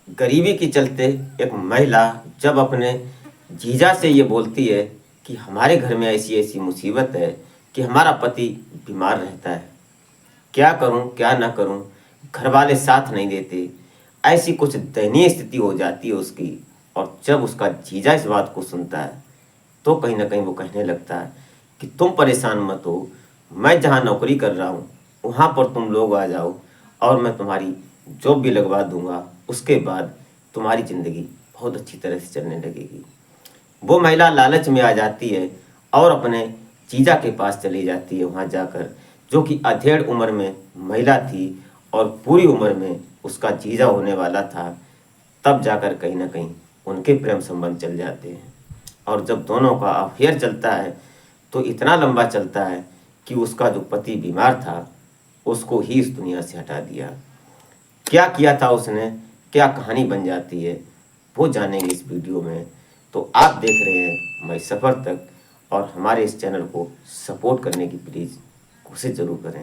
गरीबी के चलते एक महिला जब अपने जीजा से ये बोलती है कि हमारे घर में ऐसी ऐसी मुसीबत है कि हमारा पति बीमार रहता है, क्या करूं क्या ना करूं, घर वाले साथ नहीं देते, ऐसी कुछ दयनीय स्थिति हो जाती है उसकी। और जब उसका जीजा इस बात को सुनता है तो कहीं ना कहीं वो कहने लगता है कि तुम परेशान मत हो, मैं जहाँ नौकरी कर रहा हूँ वहाँ पर तुम लोग आ जाओ और मैं तुम्हारी जॉब भी लगवा दूंगा, उसके बाद तुम्हारी ज़िंदगी बहुत अच्छी तरह से चलने लगेगी। वो महिला लालच में आ जाती है और अपने जीजा के पास चली जाती है। वहाँ जाकर, जो कि अधेड़ उम्र में महिला थी और पूरी उम्र में उसका जीजा होने वाला था, तब जाकर कहीं ना कहीं उनके प्रेम संबंध चल जाते हैं। और जब दोनों का अफेयर चलता है तो इतना लंबा चलता है कि उसका जो पति बीमार था उसको ही इस दुनिया से हटा दिया। क्या किया था उसने, क्या कहानी बन जाती है, वो जानेंगे इस वीडियो में। तो आप देख रहे हैं मैं सफ़र तक, और हमारे इस चैनल को सपोर्ट करने की प्लीज़ कोशिश ज़रूर करें।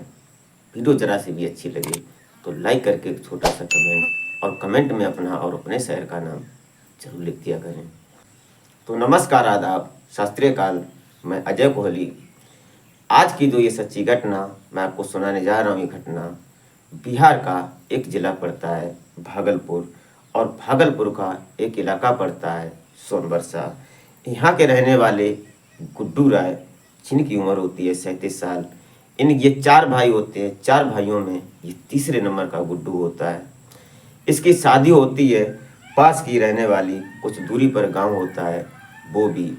वीडियो ज़रा सी भी अच्छी लगे तो लाइक करके एक छोटा सा कमेंट, और कमेंट में अपना और अपने शहर का नाम जरूर लिख दिया करें। तो नमस्कार, आदाब, सत श्री अकाल, मैं अजय कोहली। आज की जो ये सच्ची घटना मैं आपको सुनाने जा रहा हूँ, ये घटना बिहार का एक ज़िला पड़ता है भागलपुर, और भागलपुर का एक इलाका पड़ता है सोनबरसा। यहाँ के रहने वाले गुड्डू राय, जिनकी उम्र होती है 37 साल। ये 4 भाई होते हैं, 4 भाइयों में ये तीसरे नंबर का गुड्डू होता है। इसकी शादी होती है पास की रहने वाली कुछ दूरी पर गांव होता है बोबी।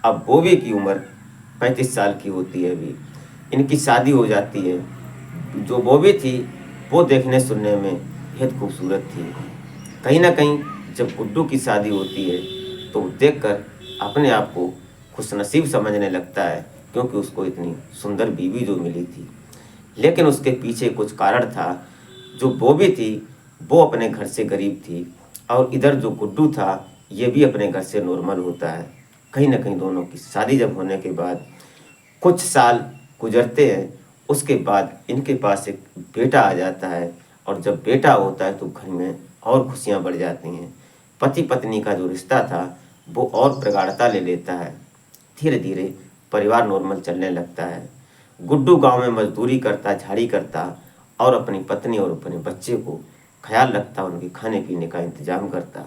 अब बोबी की उम्र 35 साल की होती है। अभी इनकी शादी हो जाती है। जो बोबी थी वो देखने सुनने में बेहद खूबसूरत थी। कहीं ना कहीं जब गुड्डू की शादी होती है तो वो देखकर अपने आप को खुशनसीब समझने लगता है, क्योंकि उसको इतनी सुंदर बीवी जो मिली थी। लेकिन उसके पीछे कुछ कारण था। जो बोबी थी वो अपने घर से गरीब थी, और इधर जो गुड्डू था ये भी अपने घर से नॉर्मल होता है। कहीं ना कहीं दोनों की शादी जब होने के बाद कुछ साल गुजरते हैं, उसके बाद इनके पास एक बेटा आ जाता है। और जब बेटा होता है तो घर में और खुशियां बढ़ जाती हैं। पति पत्नी का जो रिश्ता था वो और प्रगाढ़ता ले लेता है। धीरे धीरे परिवार नॉर्मल चलने लगता है। गुड्डू गांव में मजदूरी करता, झाड़ी करता, और अपनी पत्नी और अपने बच्चे को ख्याल रखता, उनके खाने पीने का इंतजाम करता।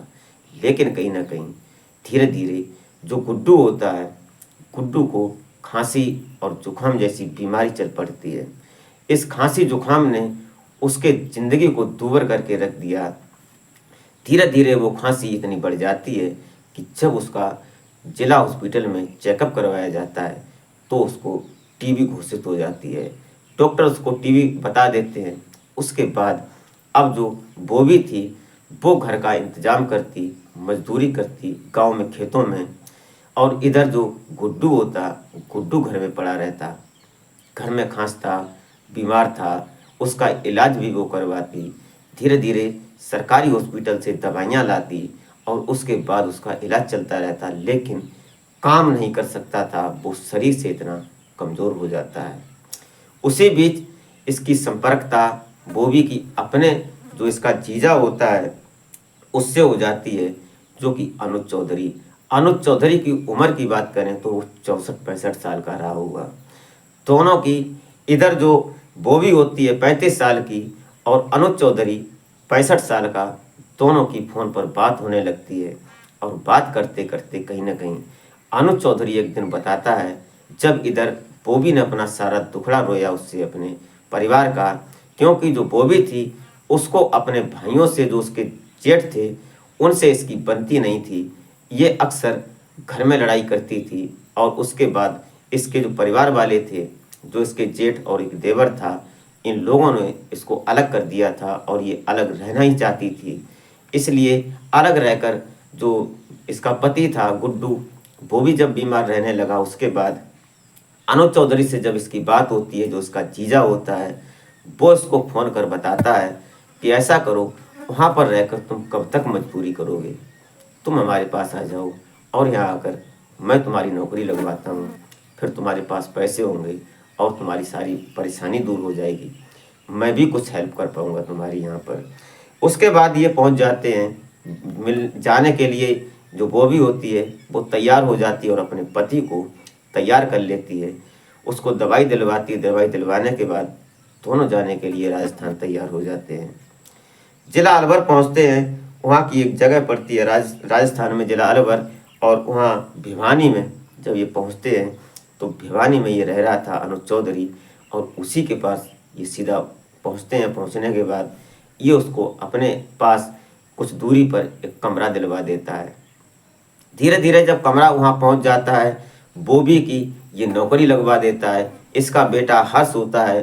लेकिन कहीं ना कहीं धीरे धीरे जो गुड्डू होता है, गुड्डू को खांसी और जुकाम जैसी बीमारी चल पड़ती है। इस खांसी जुकाम ने उसके ज़िंदगी को दूभर करके रख दिया। धीरे धीरे वो खांसी इतनी बढ़ जाती है कि जब उसका जिला हॉस्पिटल में चेकअप करवाया जाता है तो उसको टीबी घोषित हो जाती है। डॉक्टर उसको टीबी बता देते हैं। उसके बाद अब जो बोबी थी वो घर का इंतजाम करती, मजदूरी करती गांव में खेतों में, और इधर जो गुड्डू होता, गुड्डू घर में पड़ा रहता, घर में खांसता, बीमार था, उसका इलाज भी वो करवाती। धीरे धीरे सरकारी हॉस्पिटल से दवाइयाँ लाती और उसके बाद उसका इलाज चलता रहता। लेकिन काम नहीं कर सकता था, वो शरीर से इतना कमज़ोर हो जाता है। उसी बीच इसकी संपर्कता बोबी की अपने जो इसका जीजा होता है उससे हो जाती है, जो कि अनुज चौधरी। अनुज चौधरी की उम्र की बात करें तो वो 64-65 साल का रहा होगा। दोनों की, इधर जो बोबी होती है 35 साल की और अनुज चौधरी 65 साल का, दोनों की फ़ोन पर बात होने लगती है। और बात करते करते कहीं ना कहीं अनुज चौधरी एक दिन बताता है, जब इधर बोबी ने अपना सारा दुखड़ा रोया उससे, अपने परिवार का, क्योंकि जो बोबी थी उसको अपने भाइयों से, जो उसके जेठ थे, उनसे इसकी बनती नहीं थी। ये अक्सर घर में लड़ाई करती थी। और उसके बाद इसके जो परिवार वाले थे, जो इसके जेठ और एक देवर था, इन लोगों ने इसको अलग कर दिया था और ये अलग रहना ही चाहती थी। इसलिए अलग रहकर जो इसका पति था गुड्डू, वो भी जब बीमार रहने लगा, उसके बाद अनुज चौधरी से जब इसकी बात होती है, जो इसका जीजा होता है, वो इसको फ़ोन कर बताता है कि ऐसा करो, वहाँ पर रहकर तुम कब तक मजदूरी करोगे, तुम हमारे पास आ जाओ, और यहाँ आकर मैं तुम्हारी नौकरी लगवाता हूँ। फिर तुम्हारे पास पैसे होंगे और तुम्हारी सारी परेशानी दूर हो जाएगी, मैं भी कुछ हेल्प कर पाऊँगा तुम्हारी यहाँ पर। उसके बाद ये पहुँच जाते हैं मिल जाने के लिए जो बॉबी होती है वो तैयार हो जाती है और अपने पति को तैयार कर लेती है, उसको दवाई दिलवाती है। दवाई दिलवाने के बाद दोनों जाने के लिए राजस्थान तैयार हो जाते हैं। जिला अलवर पहुंचते हैं। वहाँ की एक जगह पड़ती है राजस्थान में जिला अलवर, और वहाँ भिवानी में जब ये पहुंचते हैं तो भिवानी में ये रह रहा था अनुज चौधरी, और उसी के पास ये सीधा पहुंचते हैं। पहुंचने के बाद ये उसको अपने पास कुछ दूरी पर एक कमरा दिलवा देता है। धीरे धीरे जब कमरा वहाँ पहुँच जाता है, बॉबी की ये नौकरी लगवा देता है। इसका बेटा हर्ष होता है,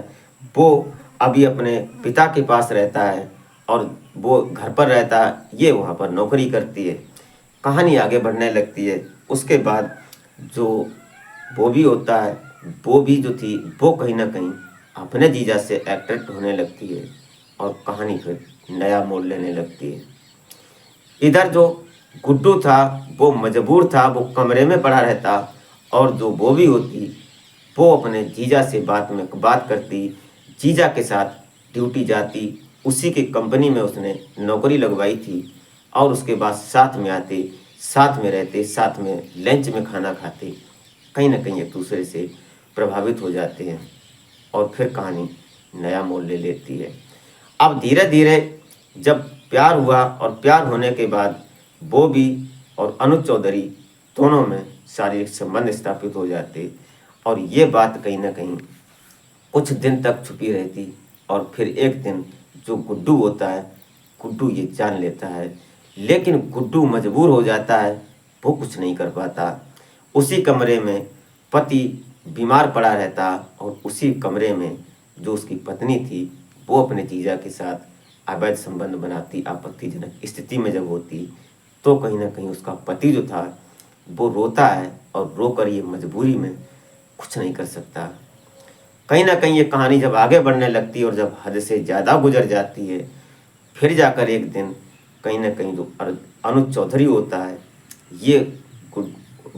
वो अभी अपने पिता के पास रहता है और वो घर पर रहता है, ये वहाँ पर नौकरी करती है। कहानी आगे बढ़ने लगती है। उसके बाद जो बॉबी होता है, बॉबी जो थी वो कहीं ना कहीं अपने जीजा से अट्रैक्ट होने लगती है और कहानी फिर नया मोड़ लेने लगती है। इधर जो गुड्डू था वो मजबूर था, वो कमरे में पड़ा रहता, और जो बॉबी होती वो अपने जीजा से बात करती, जीजा के साथ ड्यूटी जाती। उसी की कंपनी में उसने नौकरी लगवाई थी, और उसके बाद साथ में आते, साथ में रहते, साथ में लंच में खाना खाते, कहीं ना कहीं एक दूसरे से प्रभावित हो जाते हैं और फिर कहानी नया मोड़ ले लेती है। अब धीरे धीरे जब प्यार हुआ और प्यार होने के बाद बॉबी और अनुज चौधरी दोनों में शारीरिक संबंध स्थापित हो जाते, और ये बात कहीं ना कहीं कुछ दिन तक छुपी रहती। और फिर एक दिन जो गुड्डू होता है, गुड्डू ये जान लेता है, लेकिन गुड्डू मजबूर हो जाता है, वो कुछ नहीं कर पाता। उसी कमरे में पति बीमार पड़ा रहता, और उसी कमरे में जो उसकी पत्नी थी वो अपने जीजा के साथ अवैध संबंध बनाती। आपत्तिजनक स्थिति में जब होती तो कहीं ना कहीं उसका पति जो था वो रोता है, और रोकर ये मजबूरी में कुछ नहीं कर सकता। कहीं ना कहीं ये कहानी जब आगे बढ़ने लगती है और जब हद से ज़्यादा गुजर जाती है, फिर जाकर एक दिन कहीं ना कहीं जो अनुज चौधरी होता है ये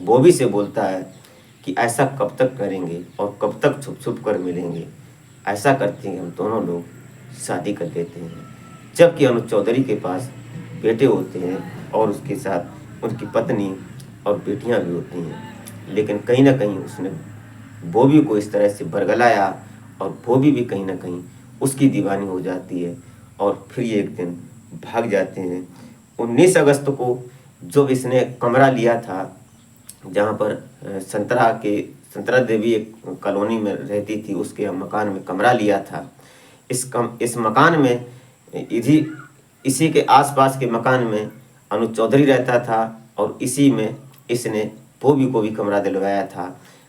बॉबी से बोलता है कि ऐसा कब तक करेंगे और कब तक छुप छुप कर मिलेंगे, ऐसा करते हैं हम दोनों लोग शादी कर लेते हैं। जबकि अनुज चौधरी के पास बेटे होते हैं और उसके साथ उनकी पत्नी और बेटियां भी होती हैं, लेकिन कहीं ना कहीं उसने बॉबी को इस तरह से बरगलाया, और बॉबी भी कहीं ना कहीं उसकी दीवानी हो जाती है, और फिर ये एक दिन भाग जाते हैं। 19 अगस्त को जो इसने कमरा लिया था जहाँ पर संतरा देवी एक कॉलोनी में रहती थी, उसके मकान में कमरा लिया था। इस मकान में इसी के आसपास के मकान में अनुज चौधरी रहता था, और इसी में इसने बॉबी को भी कमरा दिलवाया था।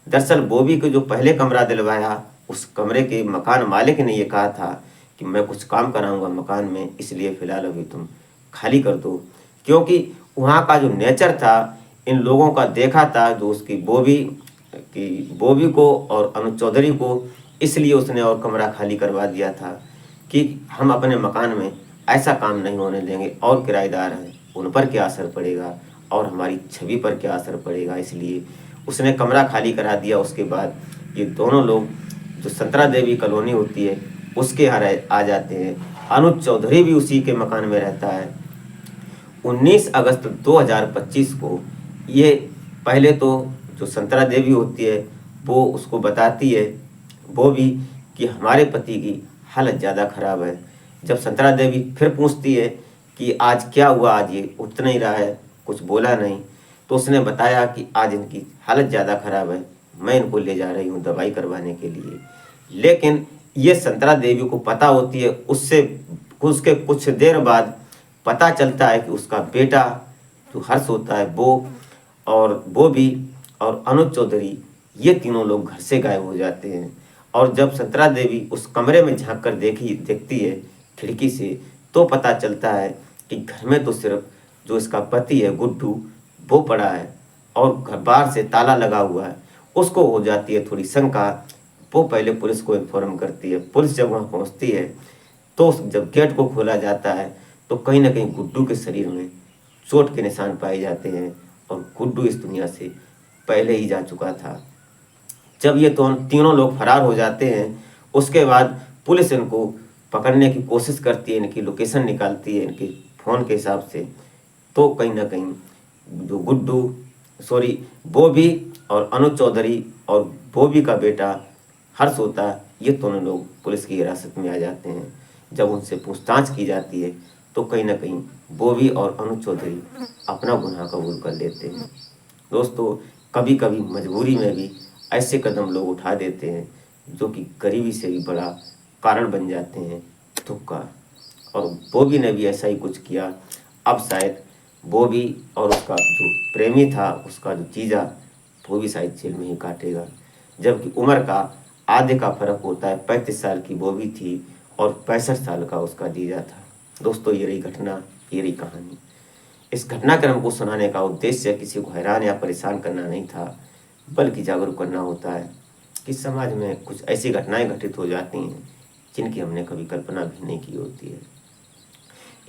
दरअसल बॉबी को जो पहले कमरा दिलवाया, उस कमरे के मकान मालिक ने ये कहा था कि मैं कुछ काम कराऊंगा मकान में, इसलिए फ़िलहाल अभी तुम खाली कर दो। क्योंकि वहाँ का जो नेचर था, इन लोगों का देखा था, जो उसकी बॉबी को और अनुज चौधरी को, इसलिए उसने और कमरा खाली करवा दिया था कि हम अपने मकान में ऐसा काम नहीं होने देंगे, और किराएदार हैं उन पर क्या असर पड़ेगा और हमारी छवि पर क्या असर पड़ेगा, इसलिए उसने कमरा खाली करा दिया। उसके बाद ये दोनों लोग जो संतरा देवी कॉलोनी होती है उसके यहाँ आ जाते हैं। अनुज चौधरी भी उसी के मकान में रहता है। 19 अगस्त 2025 को ये पहले तो जो संतरा देवी होती है वो उसको बताती है वो भी कि हमारे पति की हालत ज़्यादा ख़राब है। जब संतरा देवी फिर पूछती है कि आज क्या हुआ, आज ये उठ नहीं रहा है, कुछ बोला नहीं, तो उसने बताया कि आज इनकी हालत ज़्यादा ख़राब है, मैं इनको ले जा रही हूँ दवाई करवाने के लिए। लेकिन ये संतरा देवी को पता होती है, उसके कुछ देर बाद पता चलता है कि उसका बेटा जो हर्ष होता है वो भी और अनुज चौधरी ये तीनों लोग घर से गायब हो जाते हैं। और जब संतरा देवी उस कमरे में झांक कर देखती है खिड़की से, तो पता चलता है कि घर में तो सिर्फ जो इसका पति है गुड्डू वो पड़ा है, और घर बाहर से ताला लगा हुआ है। उसको हो जाती है थोड़ी शंका, वो पहले पुलिस को इन्फॉर्म करती है। पुलिस जब वहाँ पहुँचती है तो जब गेट को खोला जाता है तो कहीं ना कहीं गुड्डू के शरीर में चोट के निशान पाए जाते हैं, और गुड्डू इस दुनिया से पहले ही जा चुका था। जब ये तीनों लोग फरार हो जाते हैं, उसके बाद पुलिस इनको पकड़ने की कोशिश करती है, इनकी लोकेशन निकालती है इनके फ़ोन के हिसाब से, तो कहीं ना कहीं जो गुड्डू सॉरी बॉबी और अनुज चौधरी और बॉबी का बेटा हर्ष होता है, ये दोनों लोग पुलिस की हिरासत में आ जाते हैं। जब उनसे पूछताछ की जाती है तो कहीं ना कहीं बॉबी और अनुज चौधरी अपना गुनाह कबूल कर लेते हैं। दोस्तों, कभी कभी मजबूरी में भी ऐसे कदम लोग उठा देते हैं जो कि गरीबी से भी बड़ा कारण बन जाते हैं दुख का, और बॉबी ने भी ऐसा ही कुछ किया। अब शायद बॉबी और उसका जो प्रेमी था, उसका जो जीजा, वो भी शायद जेल में ही काटेगा, जबकि उम्र का आधे का फर्क होता है। 35 साल की बॉबी थी और 65 साल का उसका जीजा था। दोस्तों, ये रही घटना, ये रही कहानी। इस घटनाक्रम को सुनाने का उद्देश्य किसी को हैरान या परेशान करना नहीं था, बल्कि जागरूक करना होता है कि समाज में कुछ ऐसी घटनाएं घटित हो जाती हैं जिनकी हमने कभी कल्पना भी नहीं की होती है।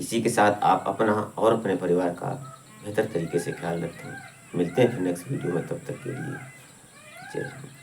इसी के साथ आप अपना और अपने परिवार का बेहतर तरीके से ख्याल रखें। मिलते हैं फिर नेक्स्ट वीडियो में, तब तक के लिए जय हिंद।